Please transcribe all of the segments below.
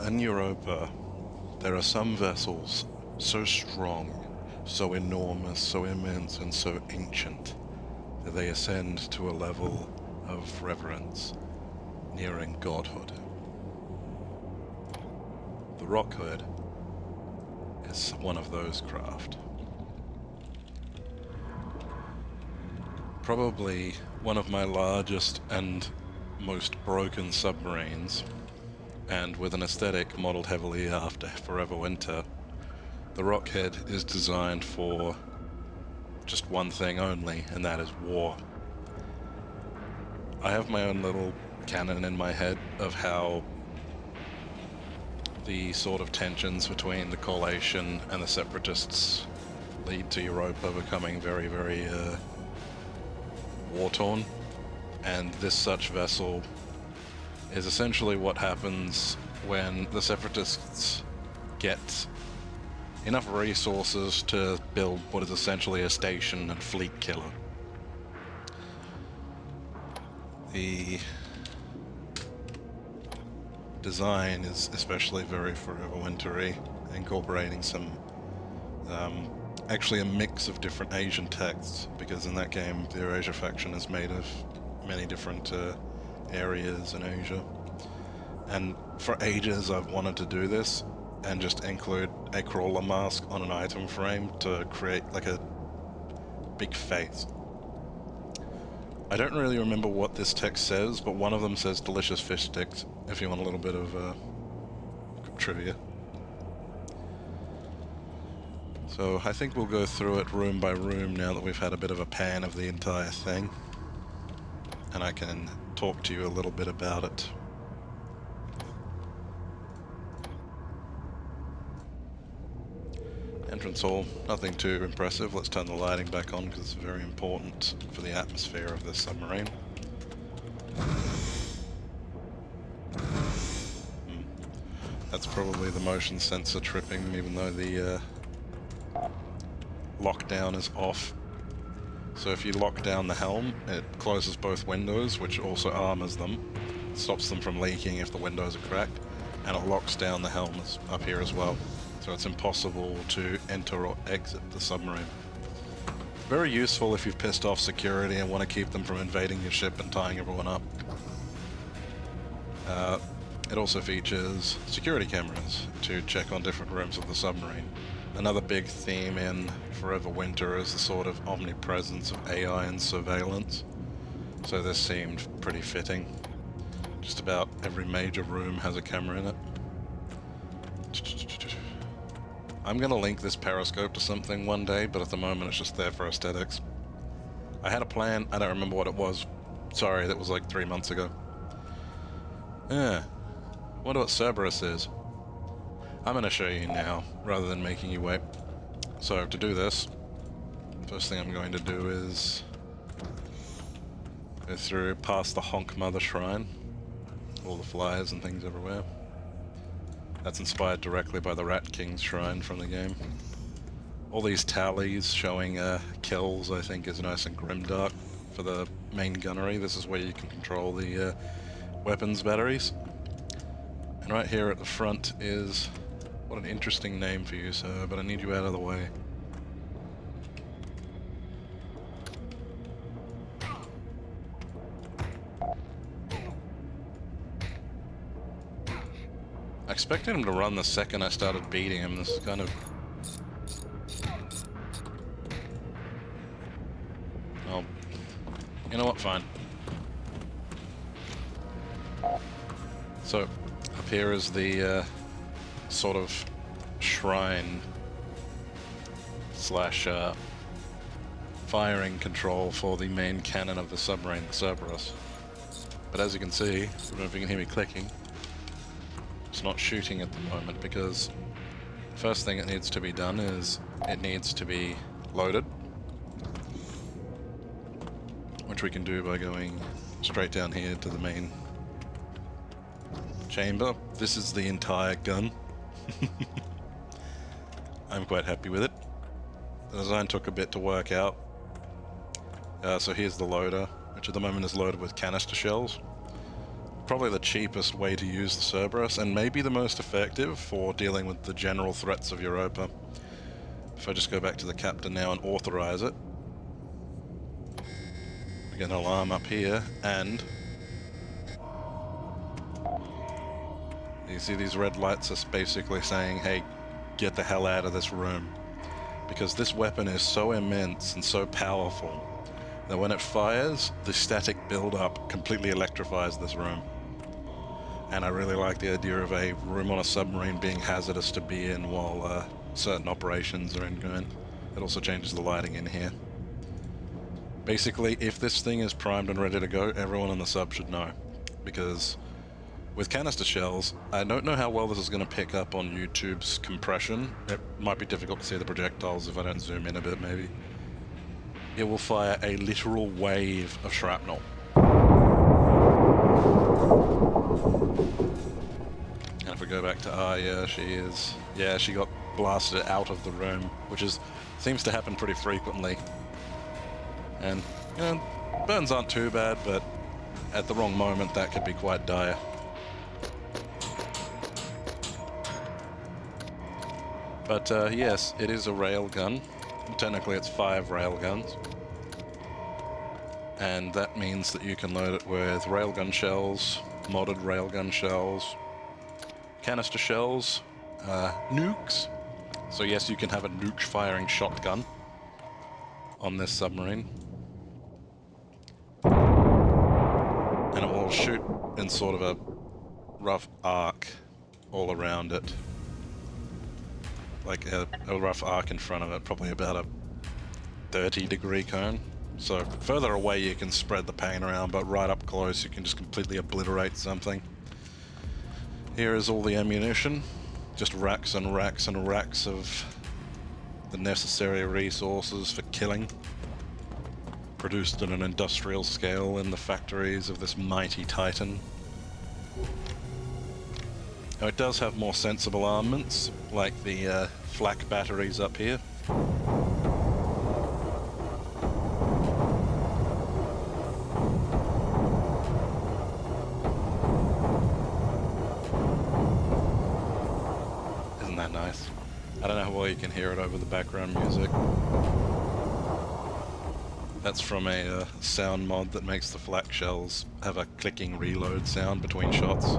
in Europa, there are some vessels so strong, so enormous, so immense, and so ancient that they ascend to a level of reverence nearing godhood. The Rockhead is one of those craft. Probably one of my largest and most broken submarines, and with an aesthetic modeled heavily after Forever Winter, the Rockhead is designed for just one thing only, and that is war. I have my own little canon in my head of how the sort of tensions between the coalition and the separatists lead to Europa becoming very, very war-torn, and this such vessel is essentially what happens when the separatists get enough resources to build what is essentially a station and fleet killer. The design is especially very Forever Wintery, incorporating some actually a mix of different Asian texts, because in that game the Eurasia faction is made of many different areas in Asia. And for ages I've wanted to do this and just include a crawler mask on an item frame to create like a big face. I don't really remember what this text says, but one of them says delicious fish sticks, if you want a little bit of trivia. So I think we'll go through it room by room now that we've had a bit of a pan of the entire thing, and I can talk to you a little bit about it. Entrance hall, nothing too impressive. Let's turn the lighting back on because it's very important for the atmosphere of this submarine. That's probably the motion sensor tripping, even though the lockdown is off. So if you lock down the helm, it closes both windows, which also armors them, stops them from leaking if the windows are cracked, and it locks down the helms up here as well. So it's impossible to enter or exit the submarine. Very useful if you've pissed off security and want to keep them from invading your ship and tying everyone up. It also features security cameras to check on different rooms of the submarine. Another big theme in Forever Winter is the sort of omnipresence of AI and surveillance. So this seemed pretty fitting. Just about every major room has a camera in it. I'm going to link this periscope to something one day, but at the moment it's just there for aesthetics. I had a plan, I don't remember what it was. Sorry, that was like 3 months ago. Yeah, wonder what Cerberus is. I'm going to show you now, rather than making you wait. So to do this, first thing I'm going to do is go through past the Honk Mother Shrine. All the flyers and things everywhere. That's inspired directly by the Rat King's Shrine from the game. All these tallies showing kills, I think, is nice and grimdark for the main gunnery. This is where you can control the weapons batteries. And right here at the front is... What an interesting name for you, sir, but I need you out of the way. I expected him to run the second I started beating him. This is kind of... Oh. You know what, fine. So, up here is the sort of shrine slash firing control for the main cannon of the submarine, the Cerberus. But as you can see, I don't know if you can hear me clicking, it's not shooting at the moment because the first thing that needs to be done is it needs to be loaded, which we can do by going straight down here to the main chamber. This is the entire gun. I'm quite happy with it. The design took a bit to work out. So here's the loader, which at the moment is loaded with canister shells. probably the cheapest way to use the Cerberus, and maybe the most effective for dealing with the general threats of Europa. If I just go back to the captain now and authorize it, we get an alarm up here, and you see these red lights are basically saying, hey, get the hell out of this room. Because this weapon is so immense and so powerful that when it fires, the static build-up completely electrifies this room. And I really like the idea of a room on a submarine being hazardous to be in while certain operations are ongoing. It also changes the lighting in here. Basically, if this thing is primed and ready to go, everyone on the sub should know. Because with canister shells, I don't know how well this is going to pick up on YouTube's compression. It might be difficult to see the projectiles if I don't zoom in a bit, maybe. It will fire a literal wave of shrapnel. And if we go back to yeah, she got blasted out of the room, which seems to happen pretty frequently. And, you know, burns aren't too bad, but at the wrong moment, that could be quite dire. But yes, it is a railgun. Technically it's 5 railguns. And that means that you can load it with railgun shells, modded railgun shells, canister shells, nukes. So yes, you can have a nuke firing shotgun on this submarine. And it will shoot in sort of a rough arc all around it. Like a rough arc in front of it, probably about a 30-degree cone. So further away you can spread the paint around, but right up close you can just completely obliterate something. Here is all the ammunition, just racks and racks and racks of the necessary resources for killing, produced at an industrial scale in the factories of this mighty Titan. Now it does have more sensible armaments, like the flak batteries up here. Isn't that nice? I don't know how well you can hear it over the background music. That's from a sound mod that makes the flak shells have a clicking reload sound between shots.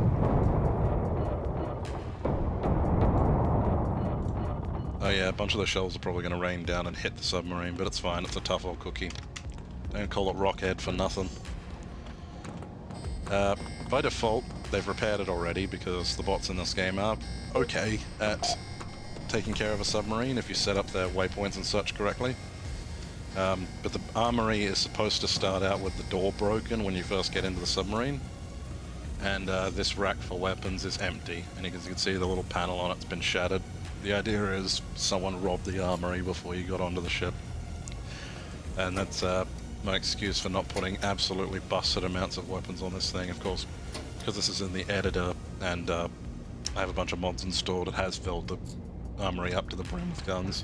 Oh yeah, a bunch of the shells are probably going to rain down and hit the submarine, but it's fine, it's a tough old cookie. Don't call it Rockhead for nothing. By default, they've repaired it already because the bots in this game are okay at taking care of a submarine if you set up their waypoints and such correctly. But the armory is supposed to start out with the door broken when you first get into the submarine. And this rack for weapons is empty, and as you can see the little panel on it's been shattered. The idea is someone robbed the armory before you got onto the ship. And that's my excuse for not putting absolutely busted amounts of weapons on this thing. Of course, because this is in the editor and I have a bunch of mods installed, it has filled the armory up to the brim with guns.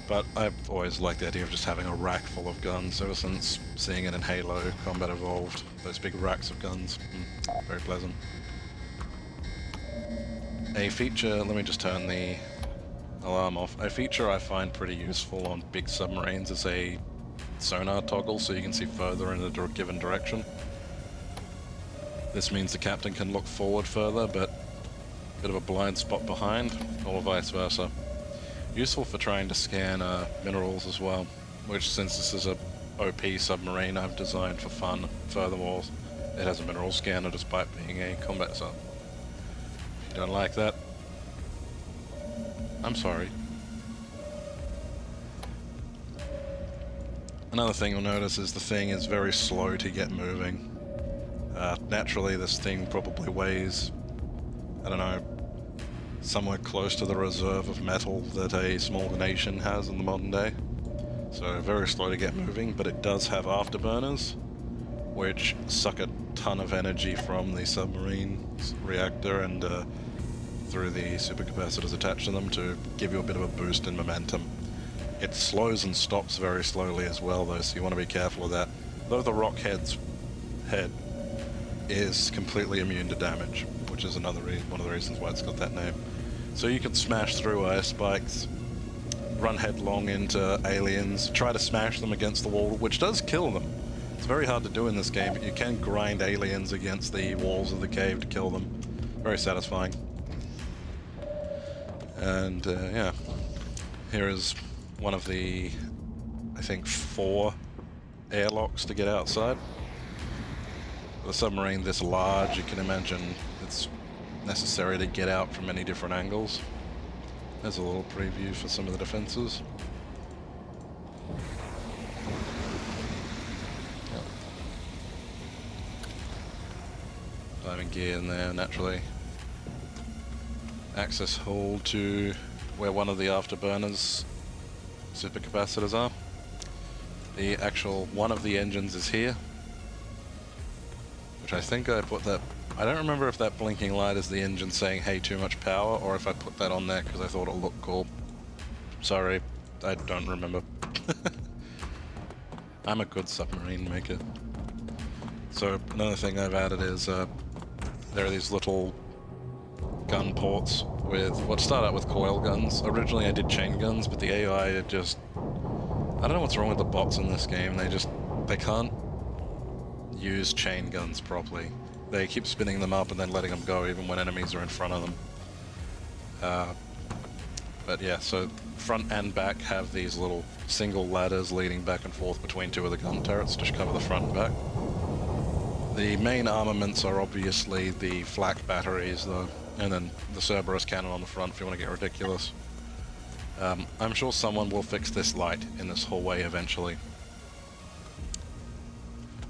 But I've always liked the idea of just having a rack full of guns ever since seeing it in Halo Combat Evolved. Those big racks of guns. Very pleasant. A feature, let me just turn the alarm off. A feature I find pretty useful on big submarines is a sonar toggle so you can see further in a given direction. This means the captain can look forward further, but a bit of a blind spot behind, or vice versa. Useful for trying to scan minerals as well, which since this is a OP submarine I've designed for fun. Furthermore, it has a mineral scanner despite being a combat sub. If you don't like that, I'm sorry. Another thing you'll notice is the thing is very slow to get moving. Naturally this thing probably weighs, I don't know, somewhere close to the reserve of metal that a small nation has in the modern day. So very slow to get moving, but it does have afterburners, which suck a ton of energy from the submarine's reactor and through the supercapacitors attached to them to give you a bit of a boost in momentum. It slows and stops very slowly as well though, so you want to be careful of that. Though the Rockhead's head is completely immune to damage, which is one of the reasons why it's got that name. So you can smash through ice spikes, run headlong into aliens, try to smash them against the wall, which does kill them. It's very hard to do in this game, but you can grind aliens against the walls of the cave to kill them. Very satisfying. And yeah, here is one of the, I think, 4 airlocks to get outside. With a submarine this large, you can imagine it's necessary to get out from many different angles. There's a little preview for some of the defenses. Diving gear in there, naturally. Access hold to where one of the afterburners supercapacitors are. The actual one of the engines is here, which I think I put that. I don't remember if that blinking light is the engine saying, hey, too much power, or if I put that on there because I thought it looked cool. Sorry, I don't remember. I'm a good submarine maker. So another thing I've added is there are these little gun ports with what start out with coil guns. Originally I did chain guns, but the AI just, I don't know what's wrong with the bots in this game. They can't use chain guns properly. They keep spinning them up and then letting them go even when enemies are in front of them. But yeah, so front and back have these little single ladders leading back and forth between 2 of the gun turrets to cover the front and back. The main armaments are obviously the flak batteries though, and then the Cerberus cannon on the front if you want to get ridiculous. I'm sure someone will fix this light in this hallway eventually.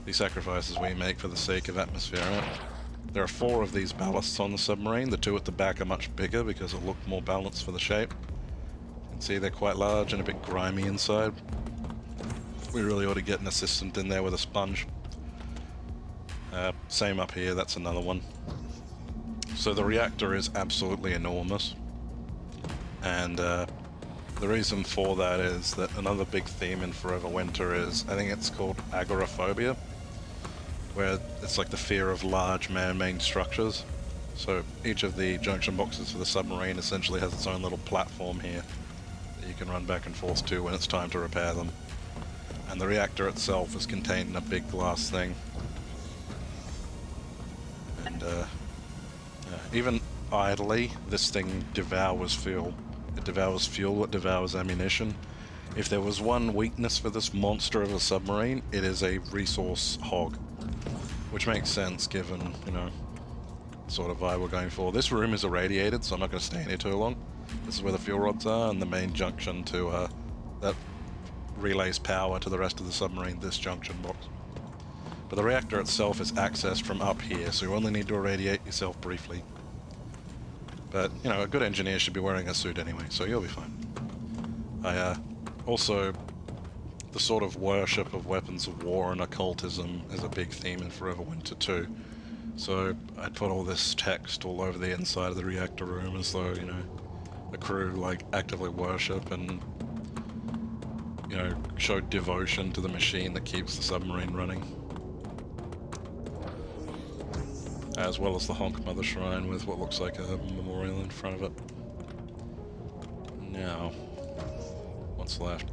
The sacrifices we make for the sake of atmosphere in it. There are 4 of these ballasts on the submarine. The 2 at the back are much bigger because it looked more balanced for the shape. You can see they're quite large and a bit grimy inside. We really ought to get an assistant in there with a sponge. Same up here, that's another one. So the reactor is absolutely enormous. And the reason for that is that another big theme in Forever Winter is, I think it's called agoraphobia, where it's like the fear of large man-made structures. So each of the junction boxes for the submarine essentially has its own little platform here that you can run back and forth to when it's time to repair them. And the reactor itself is contained in a big glass thing. And even idly, this thing devours fuel. It devours fuel, it devours ammunition. If there was one weakness for this monster of a submarine, it is a resource hog. Which makes sense given, you know, sort of vibe we're going for. This room is irradiated, so I'm not going to stay in here too long. This is where the fuel rods are, and the main junction to that relays power to the rest of the submarine, this junction box. But the reactor itself is accessed from up here, so you only need to irradiate yourself briefly. But, you know, a good engineer should be wearing a suit anyway, so you'll be fine. Also, the sort of worship of weapons of war and occultism is a big theme in Forever Winter too. So I put all this text all over the inside of the reactor room as though, you know, the crew like actively worship and, you know, show devotion to the machine that keeps the submarine running. As well as the Honk Mother Shrine with what looks like a memorial in front of it. Now, what's left?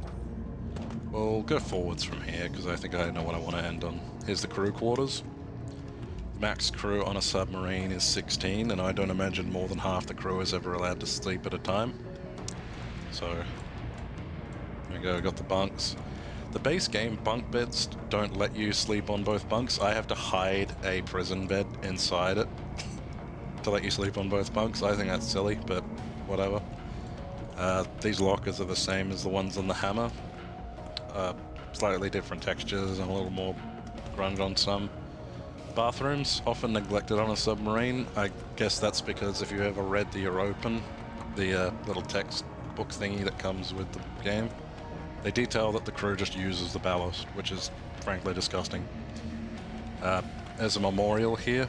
We'll go forwards from here, because I think I know what I want to end on. Here's the crew quarters. The max crew on a submarine is 16, and I don't imagine more than half the crew is ever allowed to sleep at a time. So, there we go, got the bunks. The base game bunk beds don't let you sleep on both bunks. I have to hide a prison bed inside it to let you sleep on both bunks. I think that's silly, but whatever. These lockers are the same as the ones on the Hammer. Slightly different textures and a little more grunge on some. Bathrooms, often neglected on a submarine. I guess that's because if you ever read the Europa, the little textbook thingy that comes with the game, they detail that the crew just uses the ballast, which is frankly disgusting. There's a memorial here.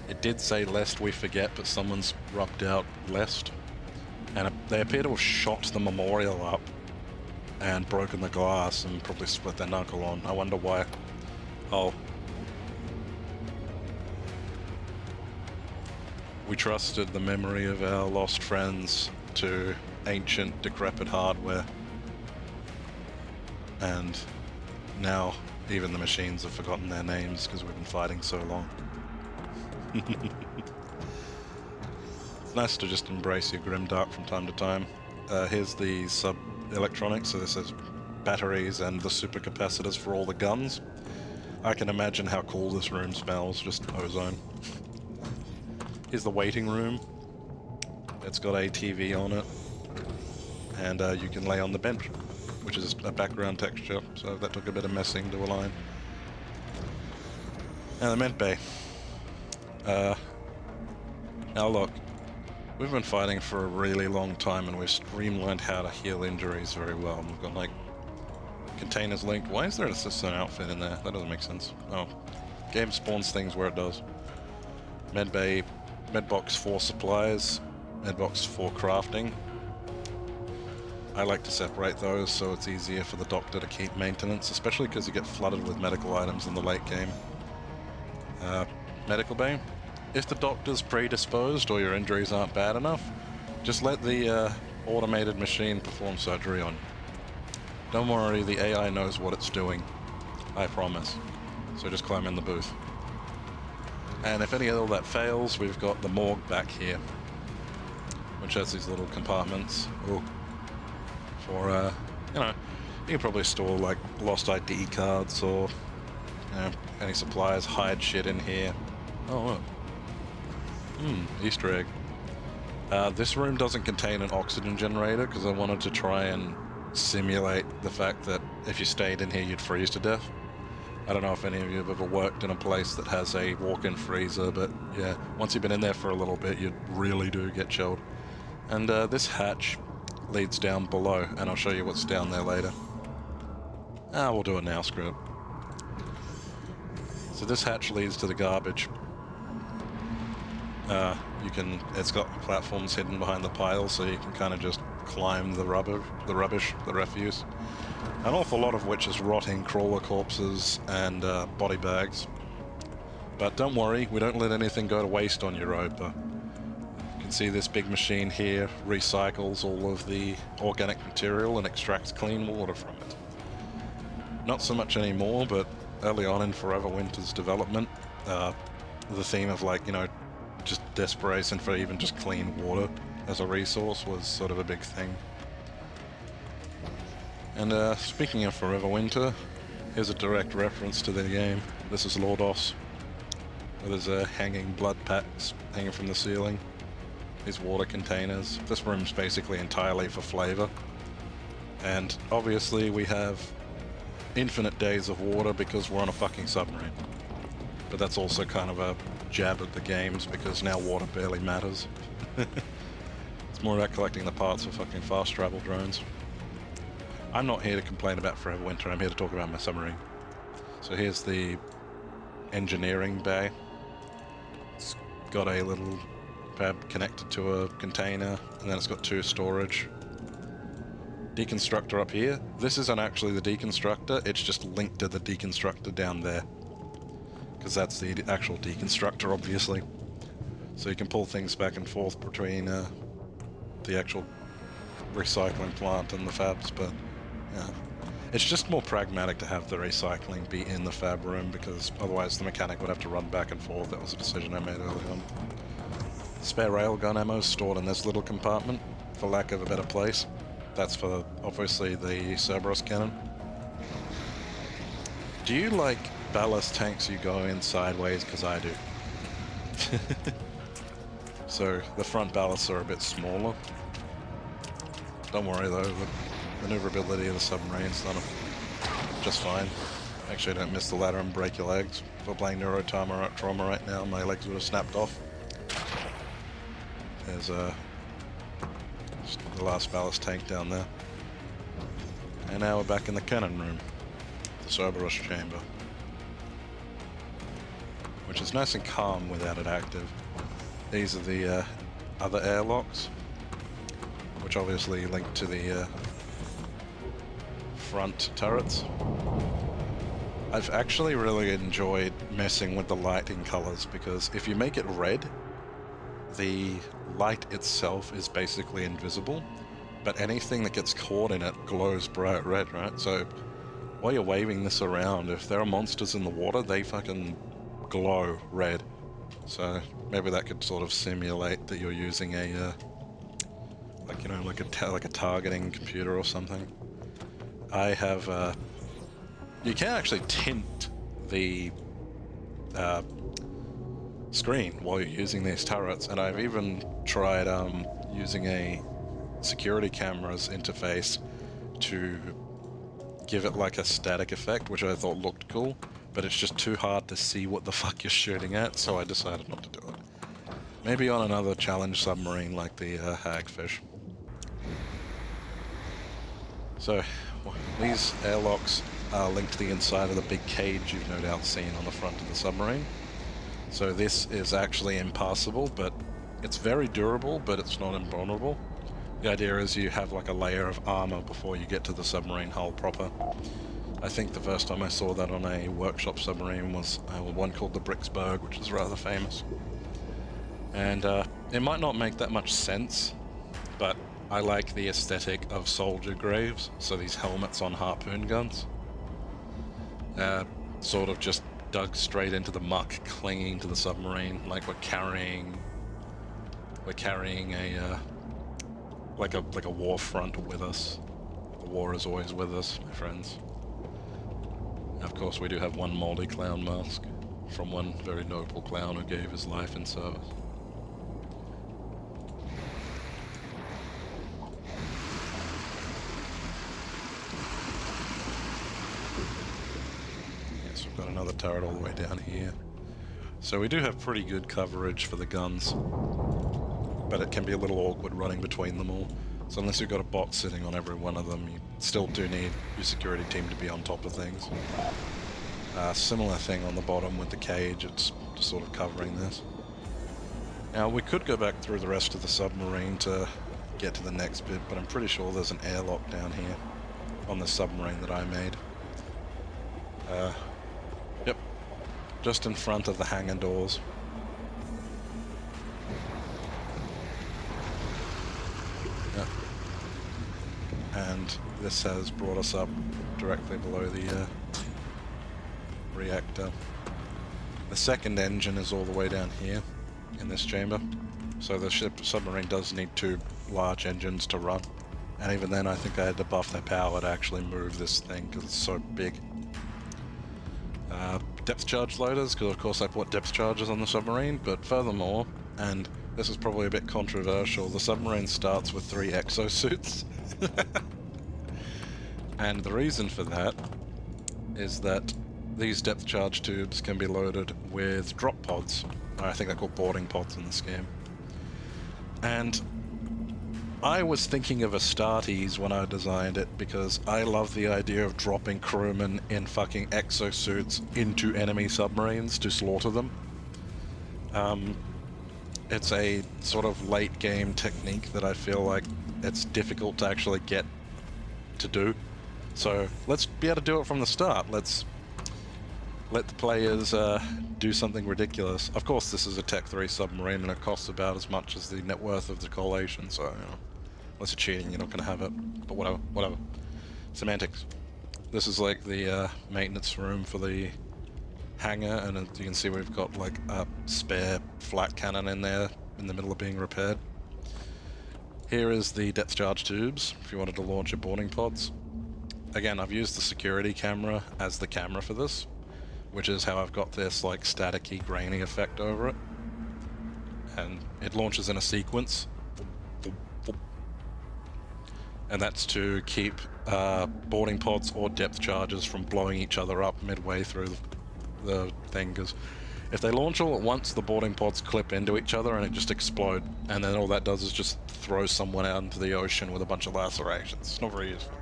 It did say lest we forget, but someone's rubbed out lest. And they appear to have shot the memorial up and broken the glass and probably split their knuckle on. I wonder why. Oh. We trusted the memory of our lost friends to ancient, decrepit hardware. And now even the machines have forgotten their names because we've been fighting so long. It's nice to just embrace your grimdark from time to time. Here's the sub-electronics, so this is batteries and the supercapacitors for all the guns. I can imagine how cool this room smells, just ozone. Here's the waiting room. It's got a TV on it, and you can lay on the bench, which is a background texture, so that took a bit of messing to align. And the med bay. Now look, we've been fighting for a really long time, and we've streamlined how to heal injuries very well. We've got, like, containers linked. Why is there an assistant outfit in there? That doesn't make sense. Oh. Game spawns things where it does. Medbay, medbox for supplies, medbox for crafting. I like to separate those so it's easier for the doctor to keep maintenance, especially because you get flooded with medical items in the late game. Medical bay. If the doctor's predisposed or your injuries aren't bad enough, just let the automated machine perform surgery on you. Don't worry, the AI knows what it's doing. I promise. So just climb in the booth. And if any of all that fails, we've got the morgue back here, which has these little compartments. Ooh. For, you know, you can probably store, like, lost ID cards or, you know, any supplies, hide shit in here. Oh, look. Easter egg. This room doesn't contain an oxygen generator because I wanted to try and simulate the fact that if you stayed in here, you'd freeze to death. I don't know if any of you have ever worked in a place that has a walk-in freezer, but yeah, once you've been in there for a little bit, you really do get chilled. And this hatch leads down below, and I'll show you what's down there later. We'll do it now, screw it. So this hatch leads to the garbage. It's got platforms hidden behind the piles, so you can kind of just climb the rubbish, the refuse. An awful lot of which is rotting crawler corpses and body bags. But don't worry, we don't let anything go to waste on Europa. You can see this big machine here recycles all of the organic material and extracts clean water from it. Not so much anymore, but early on in Forever Winter's development, the theme of, like, you know, just desperation for even just clean water as a resource was sort of a big thing. And speaking of Forever Winter, here's a direct reference to the game. This is Lordos, where there's hanging blood packs hanging from the ceiling. These water containers. This room's basically entirely for flavor. And obviously we have infinite days of water because we're on a fucking submarine. But that's also kind of a jab at the games because now water barely matters. It's more about collecting the parts for fucking fast travel drones. I'm not here to complain about Forever Winter, I'm here to talk about my submarine. So here's the engineering bay. It's got a little pad connected to a container, and then it's got two storage. Deconstructor up here. This isn't actually the deconstructor, it's just linked to the deconstructor down there. Because that's the actual deconstructor, obviously. So you can pull things back and forth between the actual recycling plant and the fabs, but yeah. It's just more pragmatic to have the recycling be in the fab room, because otherwise the mechanic would have to run back and forth. That was a decision I made early on. Spare railgun ammo is stored in this little compartment, for lack of a better place. That's for, obviously, the Cerberus cannon. Do you like ballast tanks you go in sideways? Because I do. So the front ballasts are a bit smaller. Don't worry though, the maneuverability of the submarine's done just fine. Actually, don't miss the ladder and break your legs. If we're playing Neurotrauma right now, my legs would have snapped off. There's the last ballast tank down there. And now we're back in the cannon room, the Cerberus chamber, which is nice and calm without it active. These are the other airlocks, which obviously link to the front turrets. I've actually really enjoyed messing with the lighting colors, because if you make it red, the light itself is basically invisible, but anything that gets caught in it glows bright red, right? So while you're waving this around, if there are monsters in the water, they fucking glow red. So maybe that could sort of simulate that you're using a, like, you know, like a targeting computer or something. I have, you can actually tint the screen while you're using these turrets, and I've even tried using a security camera's interface to give it like a static effect, which I thought looked cool, but it's just too hard to see what the fuck you're shooting at, so I decided not to do it. Maybe on another challenge submarine like the Hagfish. So, these airlocks are linked to the inside of the big cage you've no doubt seen on the front of the submarine. So this is actually impassable, but it's very durable, but it's not invulnerable. The idea is you have like a layer of armor before you get to the submarine hull proper. I think the first time I saw that on a workshop submarine was one called the Bricksburg, which is rather famous. And it might not make that much sense, but I like the aesthetic of soldier graves, so these helmets on harpoon guns. Sort of just dug straight into the muck, clinging to the submarine, like we're carrying a like a war front with us. The war is always with us, my friends. And of course, we do have one moody clown mask from one very noble clown who gave his life in service. Yes, we've got another turret all the way down here. So we do have pretty good coverage for the guns, but it can be a little awkward running between them all. So unless you've got a bot sitting on every one of them, you still do need your security team to be on top of things. Similar thing on the bottom with the cage, it's just sort of covering this. Now we could go back through the rest of the submarine to get to the next bit, but I'm pretty sure there's an airlock down here on the submarine that I made. Yep, just in front of the hangar doors. Yep. And this has brought us up directly below the reactor. The second engine is all the way down here in this chamber, so the submarine does need two large engines to run, and even then I think I had to buff their power to actually move this thing because it's so big. Depth charge loaders, because of course I put depth charges on the submarine, but furthermore, and this is probably a bit controversial, the submarine starts with 3 exosuits. And the reason for that is that these depth charge tubes can be loaded with drop pods. I think they're called boarding pods in this game. And I was thinking of Astartes when I designed it because I love the idea of dropping crewmen in fucking exosuits into enemy submarines to slaughter them. It's a sort of late game technique that I feel like it's difficult to actually get to do. So let's be able to do it from the start. Let's let the players do something ridiculous. Of course, this is a Tech 3 submarine and it costs about as much as the net worth of the collation, so, you know, unless you're cheating, you're not going to have it. But whatever. Semantics. This is like the maintenance room for the hangar, and as you can see we've got like a spare flat cannon in there in the middle of being repaired. Here is the depth charge tubes, if you wanted to launch your boarding pods. Again, I've used the security camera as the camera for this, which is how I've got this like staticky, grainy effect over it. And it launches in a sequence. And that's to keep boarding pods or depth charges from blowing each other up midway through the thing, because if they launch all at once, the boarding pods clip into each other and it just explode, and then all that does is just throw someone out into the ocean with a bunch of lacerations. It's not very useful.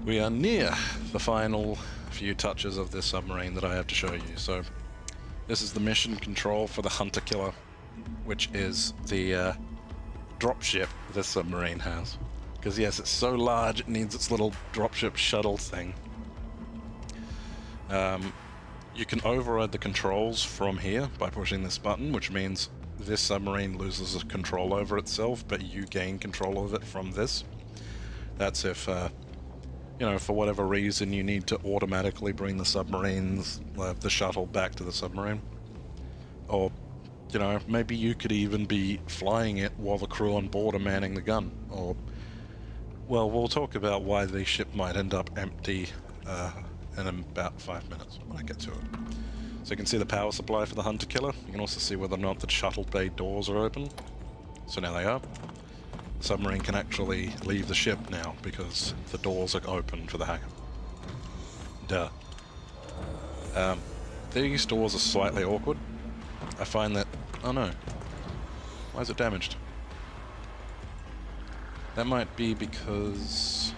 We are near the final few touches of this submarine that I have to show you. So this is the mission control for the Hunter Killer, which is the dropship this submarine has. Because yes, it's so large it needs its little dropship shuttle thing. You can override the controls from here by pushing this button, which means this submarine loses control over itself, but you gain control of it from this. That's if, you know, for whatever reason you need to automatically bring the submarines, the shuttle back to the submarine. Or, you know, maybe you could even be flying it while the crew on board are manning the gun. Or, well, we'll talk about why the ship might end up empty in about 5 minutes when I get to it. So you can see the power supply for the hunter killer. You can also see whether or not the shuttle bay doors are open. So now they are. The submarine can actually leave the ship now because the doors are open for the hangar. Duh. These doors are slightly awkward. I find that... oh no. Why is it damaged? That might be because...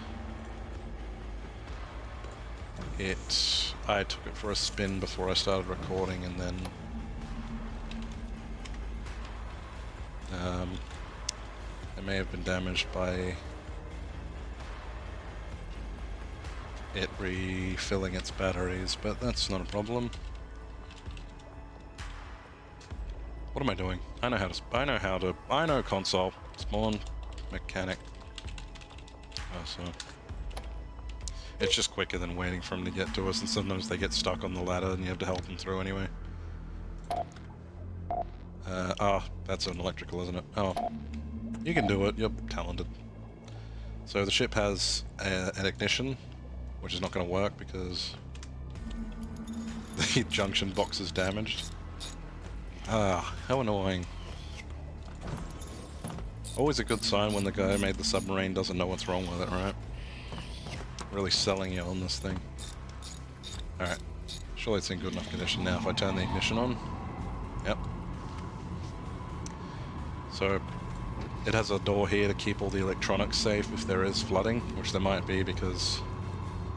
I took it for a spin before I started recording, and then... it may have been damaged by it refilling its batteries, but that's not a problem. What am I doing? I know console. Spawn mechanic. Oh, so it's just quicker than waiting for them to get to us, and sometimes they get stuck on the ladder and you have to help them through anyway. That's an electrical, isn't it? Oh, you can do it, you're talented. So the ship has an ignition, which is not going to work because the junction box is damaged. Ah, how annoying. Always a good sign when the guy who made the submarine doesn't know what's wrong with it, right? Really selling you on this thing. Alright, surely it's in good enough condition now if I turn the ignition on. Yep. So, it has a door here to keep all the electronics safe if there is flooding, which there might be because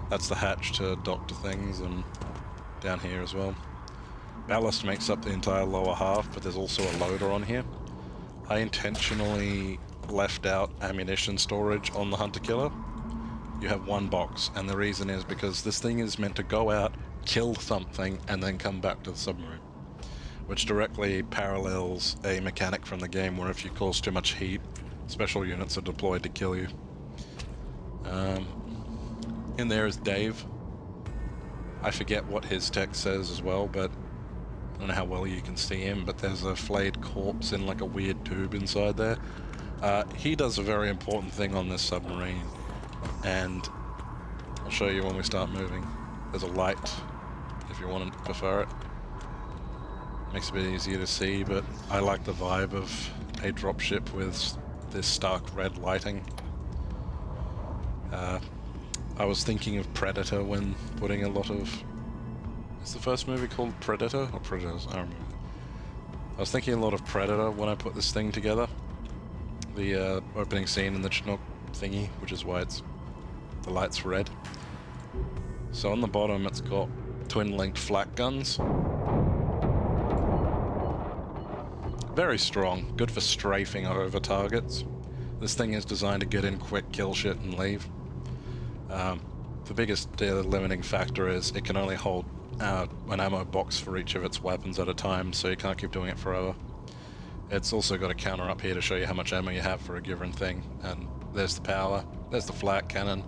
that's the hatch to dock to things, and down here as well. Ballast makes up the entire lower half, but there's also a loader on here. I intentionally left out ammunition storage on the hunter killer. You have one box, and the reason is because this thing is meant to go out, kill something, and then come back to the submarine, which directly parallels a mechanic from the game where if you cause too much heat, special units are deployed to kill you. In there is Dave. I forget what his text says as well, but I don't know how well you can see him, but there's a flayed corpse in like a weird tube inside there. He does a very important thing on this submarine, and I'll show you when we start moving. There's a light, if you want to prefer it. Makes it a bit easier to see, but I like the vibe of a dropship with this stark red lighting. I was thinking of Predator when putting a lot of... Is the first movie called Predator? Or Predators? I don't remember. I was thinking a lot of Predator when I put this thing together. The opening scene in the Chinook thingy, which is why the light's red. So on the bottom it's got twin-linked flak guns. Very strong, good for strafing over targets. This thing is designed to get in quick, kill shit, and leave. The biggest limiting factor is it can only hold an ammo box for each of its weapons at a time, so you can't keep doing it forever. It's also got a counter up here to show you how much ammo you have for a given thing, and there's the power, there's the flak cannon,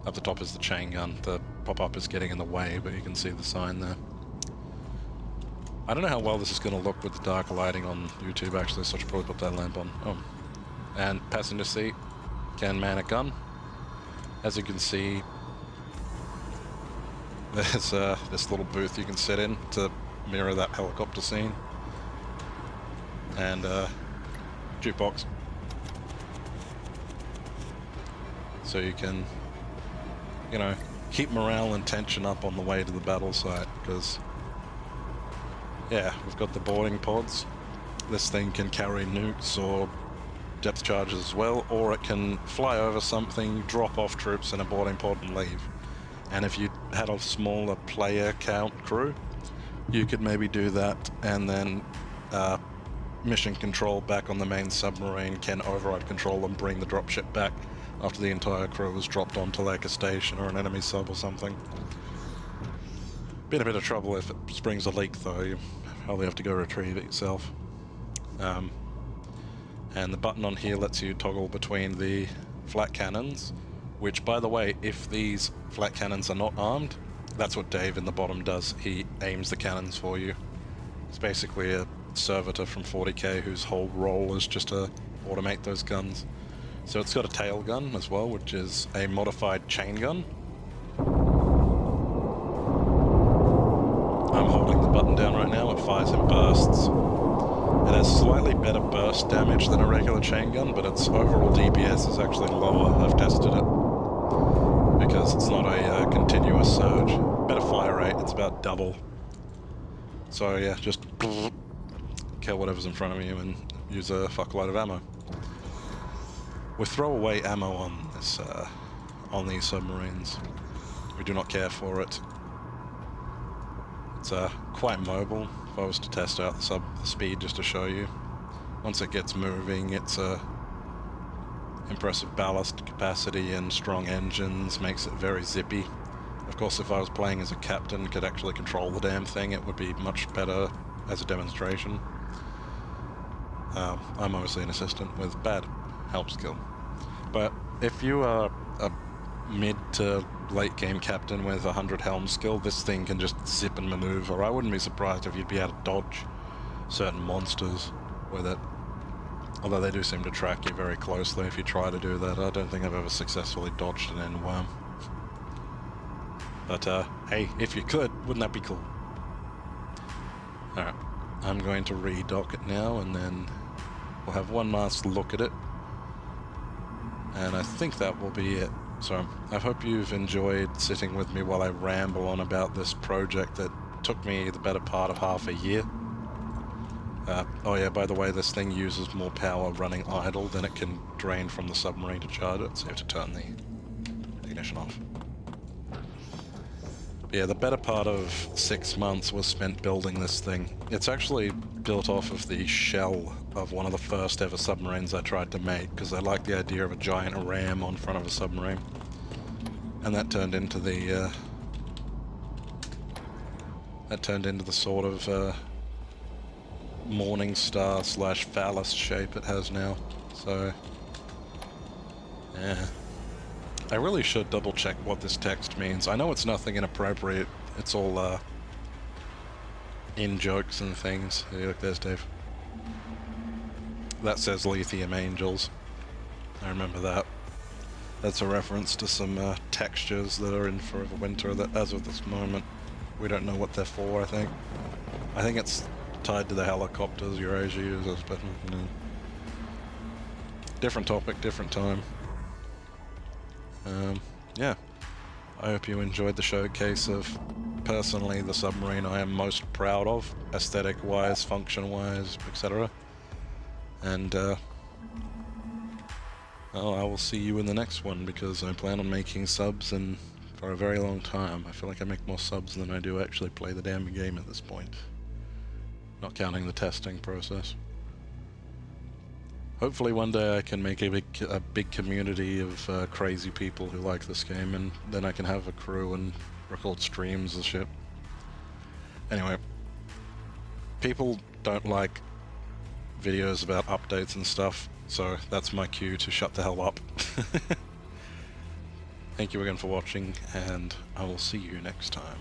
up the top is the chain gun. The pop-up is getting in the way, but you can see the sign there. I don't know how well this is going to look with the dark lighting on YouTube actually, so I should probably put that lamp on. Oh. And passenger seat can man a gun. As you can see, there's this little booth you can sit in to mirror that helicopter scene. And jukebox. So you can, you know, keep morale and tension up on the way to the battle site, because yeah, we've got the boarding pods. This thing can carry nukes or depth charges as well, or it can fly over something, drop off troops in a boarding pod and leave. And if you had a smaller player count crew, you could maybe do that, and then mission control back on the main submarine can override control and bring the dropship back after the entire crew was dropped onto like a station or an enemy sub or something. Be in a bit of trouble if it springs a leak though, you probably have to go retrieve it yourself. And the button on here lets you toggle between the flat cannons, which, by the way, if these flat cannons are not armed, that's what Dave in the bottom does. He aims the cannons for you. It's basically a servitor from 40k whose whole role is just to automate those guns. So it's got a tail gun as well, which is a modified chain gun. I'm holding the button down right now. It fires in bursts. It has slightly better burst damage than a regular chain gun, but its overall DPS is actually lower. I've tested it because it's not a continuous surge. Better fire rate, it's about double. So yeah, just kill whatever's in front of you and use a fuckload of ammo. We throw away ammo on this, on these submarines. We do not care for it. It's quite mobile. If I was to test out the speed just to show you, once it gets moving, it's impressive ballast capacity and strong engines, makes it very zippy. Of course, if I was playing as a captain, could actually control the damn thing, it would be much better as a demonstration. I'm obviously an assistant with bad help skill. But if you are a mid to late game captain with 100 helm skill, this thing can just zip and maneuver. I wouldn't be surprised if you'd be able to dodge certain monsters with it. Although they do seem to track you very closely if you try to do that. I don't think I've ever successfully dodged an endworm. But hey, if you could, wouldn't that be cool? Alright, I'm going to redock it now and then we'll have one last look at it. And I think that will be it. So, I hope you've enjoyed sitting with me while I ramble on about this project that took me the better part of half a year. Oh yeah, by the way, this thing uses more power running idle than it can drain from the submarine to charge it, so you have to turn the ignition off. But yeah, the better part of 6 months was spent building this thing. It's actually built off of the shell of one of the first ever submarines I tried to make, because I liked the idea of a giant ram on front of a submarine. And that turned into the sort of morning star / phallus shape it has now. So yeah, I really should double check what this text means. I know it's nothing inappropriate. It's all in jokes and things. Hey, look, there's Dave. That says lithium angels. I remember that. That's a reference to some textures that are in Forever Winter that, as of this moment, we don't know what they're for, I think. I think it's tied to the helicopters Eurasia uses, but you know. Different topic, different time. Yeah. I hope you enjoyed the showcase of, personally, the submarine I am most proud of, aesthetic-wise, function-wise, etc. And, well, I will see you in the next one, because I plan on making subs and for a very long time. I feel like I make more subs than I do actually play the damn game at this point. Not counting the testing process. Hopefully one day I can make a big community of crazy people who like this game, and then I can have a crew and record streams and shit. Anyway, people don't like videos about updates and stuff, so that's my cue to shut the hell up. Thank you again for watching, and I will see you next time.